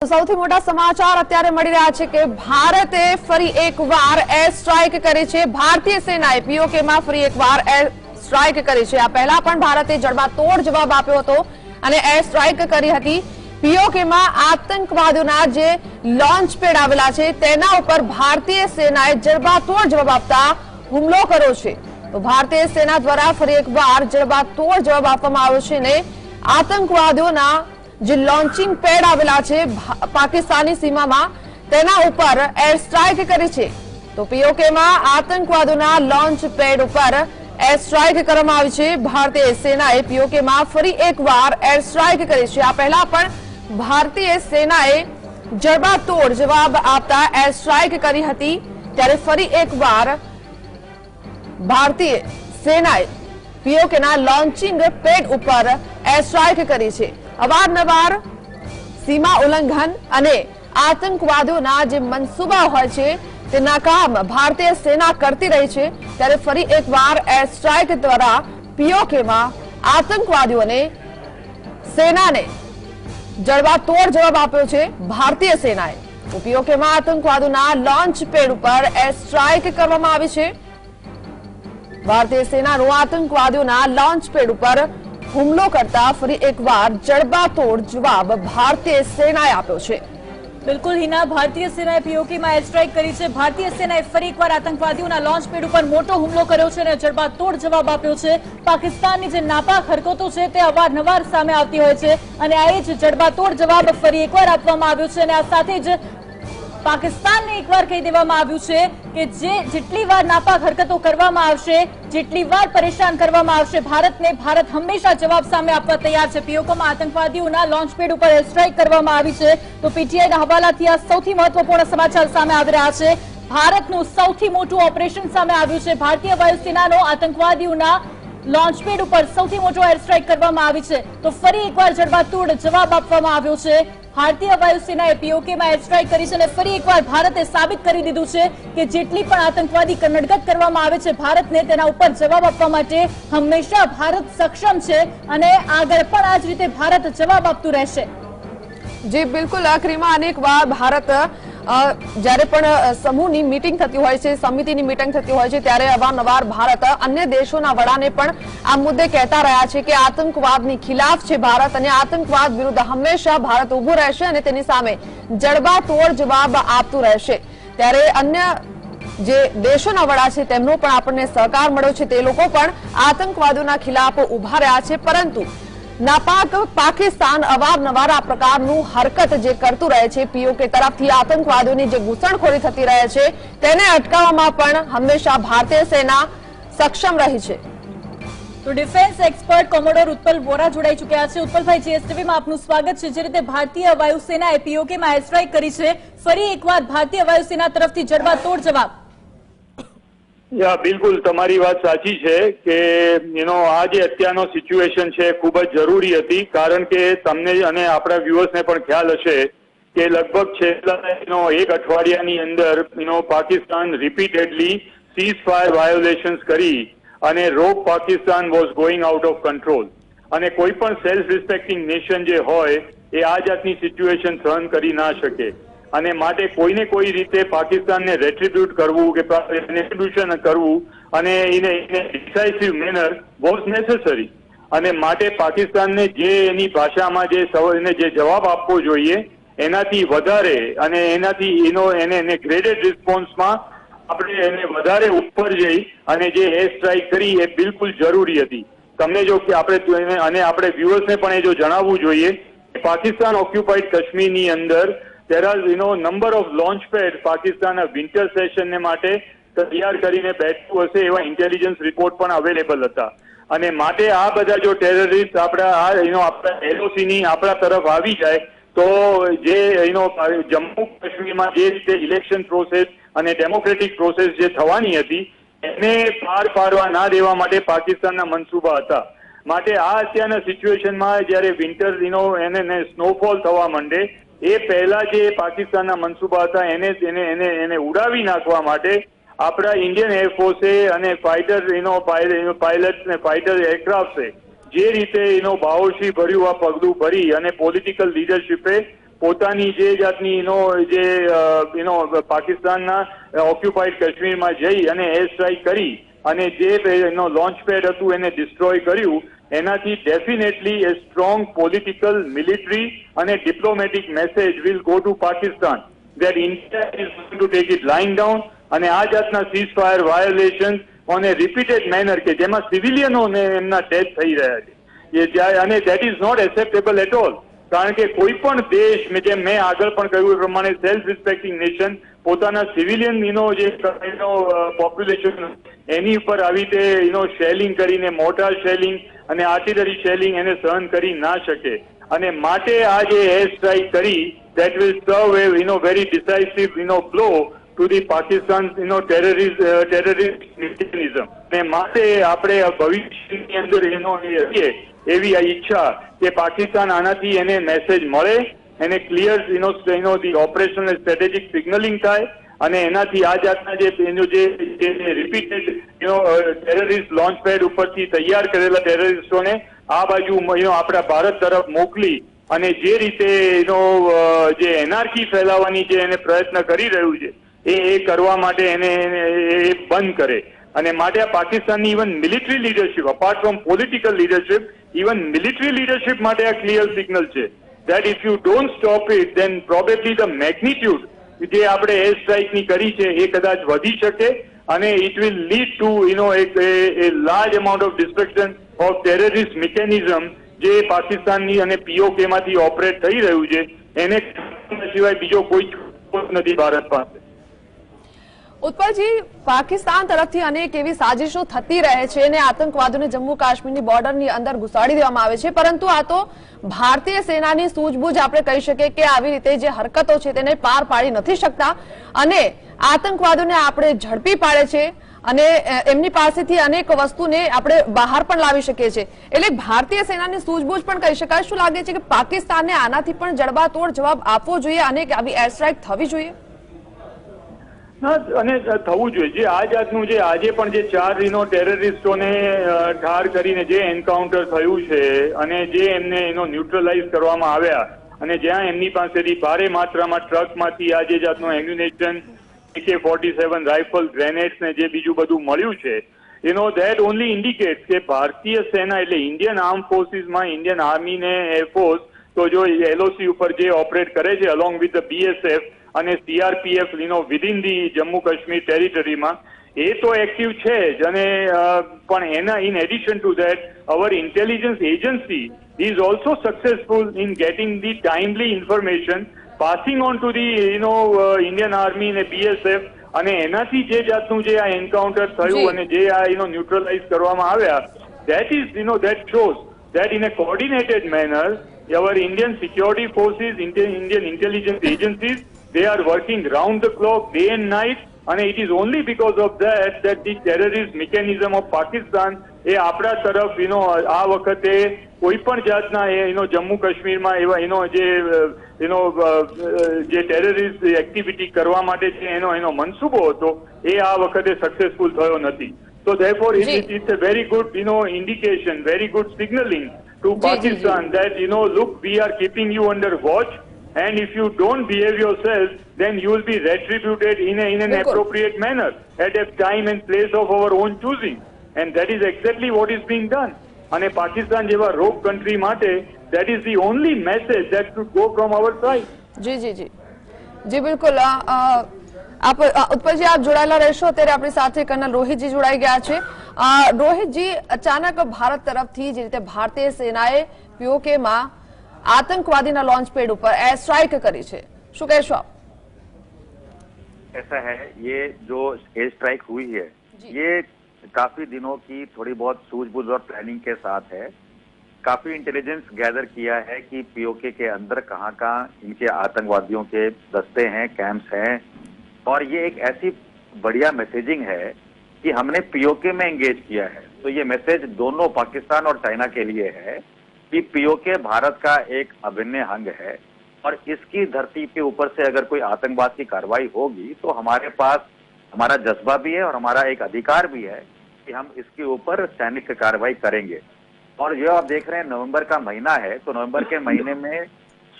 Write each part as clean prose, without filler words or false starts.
સૌથી મોટા સમાચાર અત્યારે મળી રહ્યા છે કે ભારતે ફરી એકવાર એર સ્ટ્રાઇક કરી છે। ભારતીય સેનાએ પીઓકેમાં ફરી એકવાર એર સ્ટ્રાઇક કરી છે। આ પહેલા પણ ભારતે જડબાતોડ જવાબ આપ્યો હતો અને એર સ્ટ્રાઇક કરી હતી। પીઓકેમાં આતંકવાદીઓના જે લોન્ચ પેડ આવેલા છે તેના ઉપર ભારતીય સેનાએ જડબાતોડ જવાબ આપતા હુમલો કર્યો છે। તો ભારતીય સેના દ્વારા ફરી એકવાર જડબાતોડ જવાબ આપવામાં આવ્યો છે અને આતંકવાદીઓના જે લોન્ચિંગ પેડ આવેલા છે પાકિસ્તાની સીમામાં તેના ઉપર એર સ્ટ્રાઇક કરી છે। તો પીઓકેમાં આતંકવાદીઓના લોન્ચ પેડ ઉપર એર સ્ટ્રાઇક કરવામાં આવી છે। ભારતીય સેનાએ પીઓકેમાં ફરી એકવાર એર સ્ટ્રાઇક કરી છે। આ પહેલા પણ ભારતીય સેનાએ જડબાતોડ જવાબ આપતા એર સ્ટ્રાઇક કરી હતી, ત્યારે ફરી એકવાર ભારતીય સેનાએ પીઓકેના લોન્ચિંગ પેડ ઉપર એર સ્ટ્રાઇક કરી છે। અવારનવાર સીમા ઉલ્લંઘન અને આતંકવાદીઓના જે મનસૂબા હોય છે તે નાકામ ભારતીય સેના કરતી રહી છે, ત્યારે ફરી એકવાર એર સ્ટ્રાઇક દ્વારા પીઓકેમાં આતંકવાદીઓને સેનાને જડબાતોડ જવાબ આપ્યો છે ભારતીય સેનાએ। તો પીઓકેમાં આતંકવાદીઓના લોન્ચ પેડ ઉપર એર સ્ટ્રાઇક કરવામાં આવી છે। ભારતીય સેનાનો આતંકવાદીઓના લોન્ચ પેડ ઉપર હુમલો કરતા ફરી એકવાર જડબાતોડ જવાબ ભારતીય સેનાએ આપ્યો છે। बिल्कुल हिना, भारतीय सेनाए पीओके में एयर स्ट्राइक करी छे। भारतीय सेनाए फरी एकवार आतंकवादीओना लॉन्च पेड पर मोटो हुमलो कर्यो छे अने जड़बातोड जवाब आप्यो छे। पाकिस्ताननी जे नापाक हरकतो छे ते अवारनवार सामे आवती होय छे अने आ ज जड़बातोड जवाब फरी एकवार आपवामां आव्यो छे अने आ साथे ज पाकिस्तानने एकवार कही देवामां आव्युं छे के जेटली वार नापाक हरकतो करवामां आवशे, जेटली वार परेशान करवामां आवशे भारतने, भारत हमेशा जवाब सामे आपवा तैयार छे। पीओकेमां आतंकवादीओना लॉन्च पेड पर एयर स्ट्राइक करवामां आवी छे। तो पीटीआईना हवालाथी आ सौथी महत्वपूर्ण समाचार सामे आवी रह्या छे। भारतनुं सौथी मोटुं ऑपरेशन सामे आव्युं छे। भारतीय वायुसेनानो आतंकवादीओना लॉन्च पेड पर सौथी मोटो एयर स्ट्राइक करवामां आवी छे। तो फरी एकवार जड़बातोड जवाब आपवामां आव्यो छे। भारतीय वायुसेनाए पीओके में एयर स्ट्राइक करी छे। फरी एकवार भारते साबित करी दीधुं छे के जेटली पण आतंकवादी कन्नडगत करवामां आवे छे भारतने तेना उपर जवाब आपवा माटे हमेशा भारत सक्षम छे अने आगळ पण आ ज रीते भारत जवाब आपतुं रहेशे। जी बिल्कुल, क्रीमा अनेकवार भारत જ્યારે પણ સમૂહની મીટિંગ થતી હોય છે, સમિતિની મીટિંગ થતી હોય છે, ત્યારે અવારનવાર ભારત અન્ય દેશોના વડાને પણ આ મુદ્દે કહેતા રહ્યા છે કે આતંકવાદની ખિલાફ છે ભારત અને આતંકવાદ વિરુદ્ધ હંમેશા ભારત ઊભું રહેશે અને તેની સામે જડબાતોડ જવાબ આપતું રહેશે। ત્યારે અન્ય જે દેશોના વડા છે તેમનો પણ આપણને સહકાર મળ્યો છે। તે લોકો પણ આતંકવાદીઓના ખિલાફ ઊભા રહ્યા છે, પરંતુ નાપાક પાકિસ્તાન અવારનવાર આ પ્રકારનું હરકત જે કરતું રહે છે, પીઓકે તરફથી આતંકવાદીઓની જે ઘૂસણખોરી થતી રહે છે તેને અટકાવવામાં પણ હંમેશા ભારતીય સેના સક્ષમ રહી છે। तो defence expert commodore Utpal Vora जोड़ाई चुक्या छे। उत्पल भाई, जीएसटीवी में आपनुं स्वागत छे। जे रीते भारतीय वायुसेनाए पीओके में एयर स्ट्राइक करी छे, फरी एकवार भारतीय वायुसेना तरफथी जड़बातोड़ जवाब। या बिल्कुल तमारी बात साची है कि आज अत्यारनो सिच्युएशन है खूब ज जरूरी हती, कारण के तमने अने आपणा व्यूअर्स ने पण ख्याल हशे कि लगभग छेल्ला एक अठवाडियानी अंदर पाकिस्तान रिपीटेडली सीज फायर वायोलेशन्स करी अने रोग Pakistan was going out of control अने कोई पण सेल्फ रिस्पेक्टिंग नेशन जे होय ए आ जातनी सिच्युएशन सहन करी ना शके અને માટે કોઈને કોઈ રીતે પાકિસ્તાનને રેટ્રીબ્યુટ કરવું કે રેટ્રીબ્યુશન કરવું અને એને ડિસાઇસિવ મેનર વોઝ નેસેસરી અને માટે પાકિસ્તાનને જે એની ભાષામાં જે જવાબ આપવો જોઈએ એનાથી વધારે અને એનાથી એને ગ્રેડેડ રિસ્પોન્સમાં આપણે એને વધારે ઉપર જઈ અને જે એર સ્ટ્રાઇક કરી એ બિલકુલ જરૂરી હતી। તમને જો કે આપણે અને આપણે વ્યુઅર્સને પણ એ જો જણાવવું જોઈએ પાકિસ્તાન ઓક્યુપાઈડ કાશ્મીરની અંદર there are number of launch pad Pakistan winter session ને માટે તૈયાર કરીને બેઠું હશે એવા ઇન્ટેલિજન્સ રિપોર્ટ પણ અવેલેબલ હતા અને માટે આ બધા જો ટેરરિસ્ટ આપણા આપણા એલઓસી ની આપણા તરફ આવી જાય તો જે જમ્મુ કાશ્મીરમાં જે રીતે ઇલેક્શન પ્રોસેસ અને ડેમોક્રેટિક પ્રોસેસ જે થવાની હતી એને પાર પાડવા ના દેવા માટે પાકિસ્તાનના મનસૂબા હતા। માટે આ અત્યારના સિચ્યુએશનમાં જ્યારે વિન્ટર એને સ્નોફોલ થવા માંડે એ પહેલા જે પાકિસ્તાનના મનસૂબા હતા એને ઉડાવી નાખવા માટે આપણા ઇન્ડિયન એરફોર્સે અને ફાઇટર પાયલટ ને ફાઇટર એરક્રાફ્ટ જે રીતે બાહોશી ભર્યું આ પગલું ભરી અને પોલિટિકલ લીડરશીપે પોતાની જે જાતની પાકિસ્તાનના ઓક્યુપાઈડ કાશ્મીરમાં જઈ અને એર સ્ટ્રાઇક કરી અને જે લોન્ચ પેડ હતું એને ડિસ્ટ્રોય કર્યું, એનાથી ડેફિનેટલી એ સ્ટ્રોંગ પોલિટિકલ, મિલિટરી અને diplomatic message will go to Pakistan that India is going to take it lying down, અને આ જાતના cease fire violation on a repeated manner કે જેમાં સિવિલિયનોને એમના ડેથ થઈ રહ્યા છે અને that is not acceptable at all. કારણ કે કોઈ પણ દેશ, જેમ મેં આગળ પણ કહ્યું એ પ્રમાણે, સેલ્ફ રિસ્પેક્ટિંગ નેશન પોતાના સિવિલિયન જે પોપ્યુલેશન એની ઉપર આવી રીતે શેલિંગ કરીને, મોર્ટાર શેલિંગ અને આર્ટિલરી શેલિંગ એને સહન કરી ના શકે. અને માટે આ જે એર સ્ટ્રાઇક કરી, that will serve a very decisive blow to the Pakistan terrorist mechanism. ને માટે આપણે ભવિષ્યની અંદર એવી ઈચ્છા કે પાકિસ્તાન આનાથી એને મેસેજ મળે, એને clear the operational strategic signalling થાય અને એનાથી આ જાતના જે રિપીટેડ ટેરરિસ્ટ લોન્ચ પેડ ઉપરથી તૈયાર કરેલા ટેરરિસ્ટોને આ બાજુ આપણા ભારત તરફ મોકલી અને જે રીતે જે એનાર્કી ફેલાવવાની જે એને પ્રયત્ન કરી રહ્યું છે એ કરવા માટે એને બંધ કરે. અને માટે આ પાકિસ્તાનની even military leadership, apart from political leadership, even military leadership માટે આ ક્લિયર સિગ્નલ છે that if you don't stop it, then probably the magnitude જે આપણે એર સ્ટ્રાઇકની કરી છે એ કદાચ વધી શકે અને it will lead to a large amount of destruction of terrorist mechanism જે પાકિસ્તાનની અને પીઓકે માંથી ઓપરેટ થઈ રહ્યું છે એને સિવાય બીજો કોઈ નથી ભારત પાસે. ઉત્પલજી, પાકિસ્તાન તરફથી અનેક એવી સાજિશો થતી રહે છે અને આતંકવાદીઓને જમ્મુ કાશ્મીરની બોર્ડરની અંદર ઘુસાડી દેવામાં આવે છે, પરંતુ આ તો ભારતીય સેનાની સૂઝબૂઝ આપણે કહી શકીએ કે આવી રીતે જે હરકતો છે તેને પાર પાડી નથી શકતા અને આતંકવાદીઓને આપણે ઝડપી પાડે છે અને એમની પાસેથી અનેક વસ્તુને આપણે બહાર પણ લાવી શકીએ છીએ. એટલે ભારતીય સેનાની સૂઝબૂઝ પણ કહી શકાય. શું લાગે છે કે પાકિસ્તાનને આનાથી પણ જડબાતોડ જવાબ આપવો જોઈએ અને આવી એર સ્ટ્રાઇક થવી જોઈએ? અને થવું જોઈએ. જે આ જાતનું જે આજે પણ જે 4 ટેરરિસ્ટોને ઠાર કરીને જે એન્કાઉન્ટર થયું છે અને જે એમને ન્યુટ્રલાઇઝ કરવામાં આવ્યા અને જ્યાં એમની પાસેથી ભારે માત્રામાં ટ્રકમાંથી આ જે જાતનું એમ્યુનેશન, AK-47 રાઇફલ, ગ્રેનેડ્સ ને જે બીજું બધું મળ્યું છે, that only indicates કે ભારતીય સેના એટલે ઇન્ડિયન આર્મ ફોર્સિસમાં ઇન્ડિયન આર્મી ને એરફોર્સ તો જો LOC ઉપર જે ઓપરેટ કરે છે અલોંગ વિથ ધ BSF અને CRPF within the Jammu Kashmir ટેરિટરીમાં એ તો એક્ટિવ છે જ. અને પણ એના in addition to that our intelligence agency is also successful in getting the timely information, passing on to the Indian army ને BSF અને એનાથી જે જાતનું જે આ એન્કાઉન્ટર થયું અને જે આ ન્યુટ્રલાઇઝ કરવામાં આવ્યા, that is that shows that in a coordinated manner our Indian security forces, Indian intelligence agencies, they are working round the clock, day and night, and it is only because of that the terrorist mechanism of Pakistan એ આપણા તરફ આ વખતે કોઈ પણ જાતના જમ્મુ કાશ્મીરમાં એવા જે ટેરરિસ્ટ એક્ટિવિટી કરવા માટે છે એનો મનસૂબો હતો એ આ વખતે સક્સેસફુલ થયો નથી. So therefore it's a very good indication, very good signaling to Pakistan that look, we are keeping you under watch, and if you don't behave yourself, then you will be retributed in an appropriate manner at a time and place of our own choosing, and that is exactly what is being done. And Pakistan જેવા rogue country માટે that is the only message that should go from our side. જી જી જી જી બિલકુલ. આપ ઉત્પલજી આપ જોડાયેલા રહેશો. અત્યારે આપણી સાથે કર્નલ રોહિતજી જોડાઈ ગયા છે. રોહિતજી, અચાનક ભારત તરફથી જે રીતે ભારતીય સેનાએ પીઓકે માં आतंकवादी लॉन्च पेड ऊपर एयर स्ट्राइक करी है, शू कहो आप? ऐसा है, ये जो एयर स्ट्राइक हुई है ये काफी दिनों की थोड़ी बहुत सूझबूझ और प्लानिंग के साथ है. काफी इंटेलिजेंस गैदर किया है कि पीओके के अंदर कहाँ कहाँ इनके आतंकवादियों के दस्ते हैं, कैंप्स हैं, और ये एक ऐसी बढ़िया मैसेजिंग है कि हमने पीओके में एंगेज किया है. तो ये मैसेज दोनों पाकिस्तान और चाइना के लिए है कि पीओके भारत का एक अभिन्न अंग है और इसकी धरती के ऊपर से अगर कोई आतंकवाद की कार्रवाई होगी तो हमारे पास हमारा जज्बा भी है और हमारा एक अधिकार भी है कि हम इसके ऊपर सैनिक कार्रवाई करेंगे. और जो आप देख रहे हैं नवंबर का महीना है, तो नवंबर के महीने में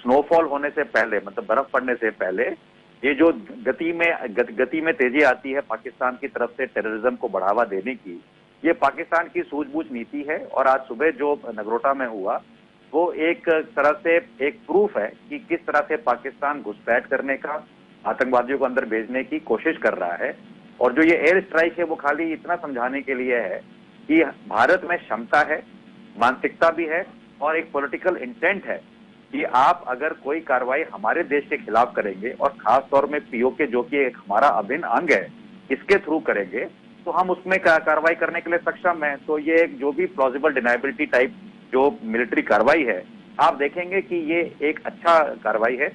स्नोफॉल होने से पहले, मतलब बर्फ पड़ने से पहले, ये जो गति में तेजी आती है पाकिस्तान की तरफ से टेररिज्म को बढ़ावा देने की, ये पाकिस्तान की सूझबूझ नीति है। और आज सुबह जो नगरोटा में हुआ वो एक तरह से एक प्रूफ है कि किस तरह से पाकिस्तान घुसपैठ करने का, आतंकवादियों को अंदर भेजने की कोशिश कर रहा है। और जो ये एयर स्ट्राइक है वो खाली इतना समझाने के लिए है कि भारत में क्षमता है, मानसिकता भी है और एक पॉलिटिकल इंटेंट है कि आप अगर कोई कार्रवाई हमारे देश के खिलाफ करेंगे और खास तौर में पीओके जो कि एक हमारा अभिन्न अंग है, इसके थ्रू करेंगे तो हम उसमें कार्रवाई करने के लिए सक्षम हैं। तो ये जो भी प्लॉजिबल डिनाइबिलिटी टाइप जो मिलिट्री कार्रवाई है, आप देखेंगे कि ये एक अच्छा कार्रवाई है।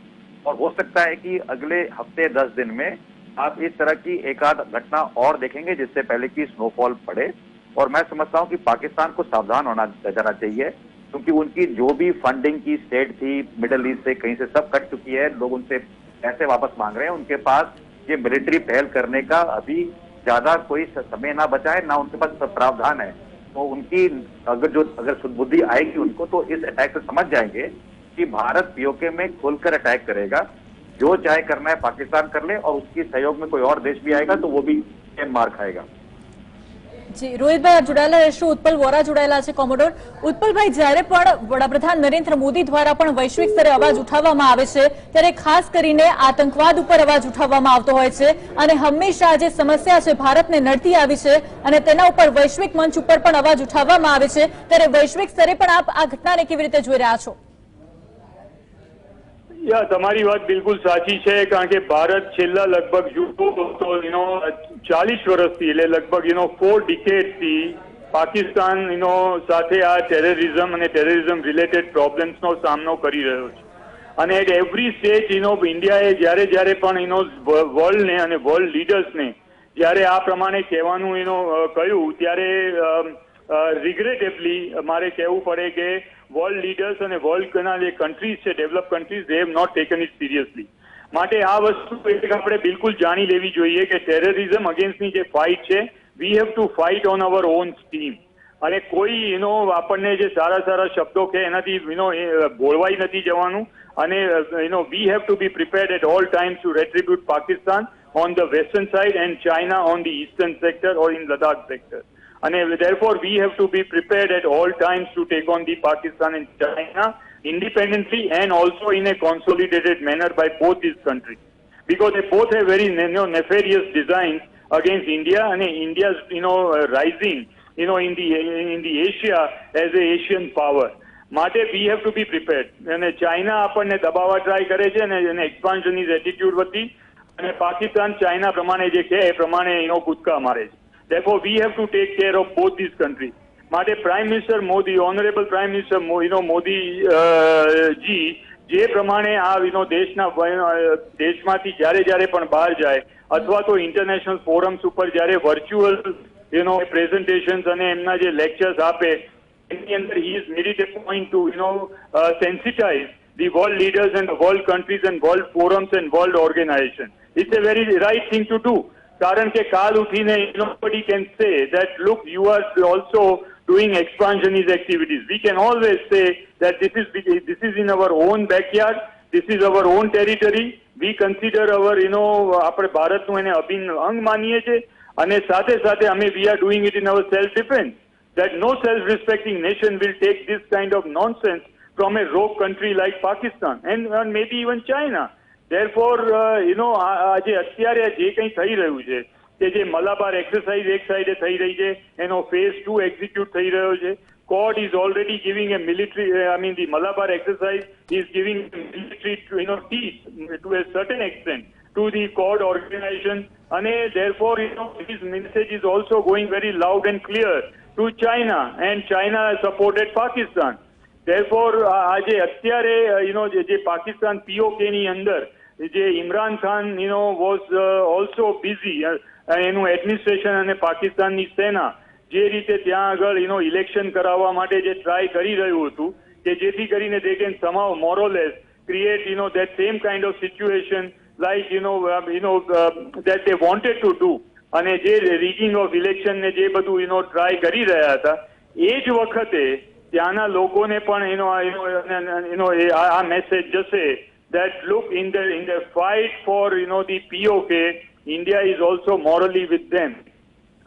और हो सकता है कि अगले हफ्ते 10 दिन में आप इस तरह की एक आध घटना और देखेंगे जिससे पहले की स्नोफॉल पड़े। और मैं समझता हूं कि पाकिस्तान को सावधान होना जाना चाहिए, क्योंकि उनकी जो भी फंडिंग की स्टेट थी मिडिल ईस्ट से, कहीं से सब कट चुकी है। लोग उनसे पैसे वापस मांग रहे हैं। उनके पास ये मिलिट्री पहल करने का अभी ज्यादा कोई समय ना बचा है, ना उनके पास प्रावधान है। तो उनकी अगर सुदबुद्धि आएगी उनको, तो इस अटैक से समझ जाएंगे कि भारत पीओके में खुलकर अटैक करेगा। जो चाहे करना है पाकिस्तान कर ले, और उसकी सहयोग में कोई और देश भी आएगा तो वो भी मार खाएगा। જી રોહિતભાઈ આપ જોડાયેલા રહેશો। ઉત્પલ વોરા જોડાયેલા છે કોમોડોર। ઉત્પલભાઈ, જ્યારે પણ વડાપ્રધાન નરેન્દ્ર મોદી દ્વારા પણ વૈશ્વિક સ્તરે અવાજ ઉઠાવવામાં આવે છે ત્યારે ખાસ કરીને આતંકવાદ ઉપર અવાજ ઉઠાવવામાં આવતો હોય છે અને હંમેશા જે સમસ્યા છે ભારતને નડતી આવી છે અને તેના ઉપર વૈશ્વિક મંચ ઉપર પણ અવાજ ઉઠાવવામાં આવે છે, ત્યારે વૈશ્વિક સ્તરે પણ આપ આ ઘટનાને કેવી રીતે જોઈ રહ્યા છો? તમારી વાત બિલકુલ સાચી છે, કારણ કે ભારત છેલ્લા લગભગ જુઓ તો 40 વર્ષથી, એટલે લગભગ 4 ડિકેડથી પાકિસ્તાન સાથે આ ટેરરિઝમ અને ટેરરિઝમ રિલેટેડ પ્રોબ્લેમ્સનો સામનો કરી રહ્યો છે। અને એટ એવરી સ્ટેજ ઇન્ડિયાએ જ્યારે પણ વર્લ્ડને અને વર્લ્ડ લીડર્સને જ્યારે આ પ્રમાણે કહેવાનું કહ્યું, ત્યારે રિગ્રેટેબલી મારે કહેવું પડે કે વર્લ્ડ લીડર્સ અને વર્લ્ડના જે કન્ટ્રીઝ છે, develop countries, they have not taken it seriously. માટે આ વસ્તુ આપણે બિલકુલ જાણી લેવી જોઈએ કે ટેરરિઝમ અગેન્સ્ટની જે ફાઇટ છે, વી have to fight on hour on steam. અને કોઈ આપણને જે સારા સારા શબ્દો કે એનાથી બોળવાઈ નથી જવાનું। અને we have to be prepared at all times to retribute Pakistan on the western side and China on the eastern sector or in Ladakh sector. And therefore, we have to be prepared at all times to take on the Pakistan and China independently and also in a consolidated manner by both these countries, because they both have very nefarious designs against India and India's rising in the Asia as a Asian power. માટે we have to be prepared. અને China આપણને દબાવવા try કરે છે અને એક્સપાન્શનની attitude વધી અને Pakistan China પ્રમાણે જે કહે એ પ્રમાણે કૂદકા મારે છે। Therefore, we have to take care of both these countries. માટે prime minister Modi, honourable prime minister Modi ji જે પ્રમાણે આ દેશમાંથી જ્યારે પણ બહાર જાય અથવા તો ઇન્ટરનેશનલ ફોરમ્સ ઉપર જ્યારે વર્ચ્યુઅલ પ્રેઝન્ટેશન્સ અને એમના જે લેક્ચર્સ આપે, એની અંદર he is made it a point to sensitize the world leaders and the world countries and world forums and world organizations. It's a very right thing to do. કારણ કે કાલ ઉઠીને nobody can say that look, you are also doing expansionist activities. We can always say that this is in our own backyard, this is our own territory. We consider our આપણે ભારતનું એને અભિન્ન અંગ માનીએ છીએ અને સાથે સાથે we are doing it in our self defense, that no self respecting nation will take this kind of nonsense from a rogue country like Pakistan and maybe even China. Therefore, આજે અત્યારે જે કંઈ થઈ રહ્યું છે, કે જે મલાબાર એક્સરસાઇઝ એક સાઈડે થઈ રહી છે, એનો phase 2 એક્ઝિક્યુટ થઈ રહ્યો છે. Quad is already giving a military, the Malabar exercise is giving military teeth to a certain extent to the Quad organization, and therefore his message is also going very loud and clear to China, and China has supported Pakistan. Therefore, આજે અત્યારે જે Pakistan PoK ની અંદર જે Imran Khan was also busy એનું administration અને પાકિસ્તાનની સેના જે રીતે ત્યાં આગળ ઇલેક્શન કરાવવા માટે જે ટ્રાય કરી રહ્યું હતું કે જેથી કરીને they can somehow more or less create that same kind of situation like that they wanted to do, અને જે rigging of election ને જે બધું ટ્રાય કરી રહ્યા હતા, એ જ વખતે ત્યાંના લોકોને પણ આ મેસેજ જશે that look in the fight for the POK, India is also morally with them.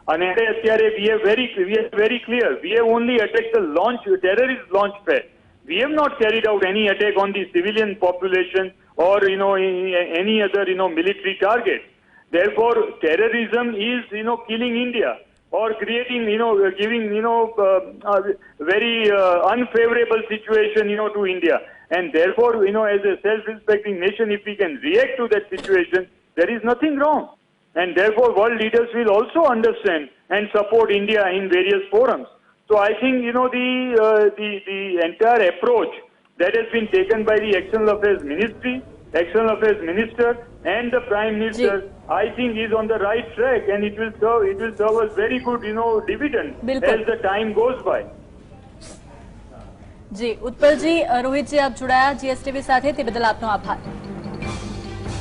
And we are very clear. We have only attacked the terrorist launch pad. We have not carried out any attack on the civilian population or any other military target. Therefore, terrorism is killing India or creating giving a very unfavorable situation to India. And therefore, as a self-respecting nation, if we can react to that situation, there is nothing wrong. And therefore, world leaders will also understand and support India in various forums. So I think, the entire approach that has been taken by the External Affairs Ministry, External Affairs Minister and the Prime Minister, I think is on the right track, and it will serve us very good, dividend Bilkul. as the time goes by. જી ઉત્પલજી, રોહિતજી આપ જોડાયા GSTV સાથે, તે બદલ આપનો આભાર.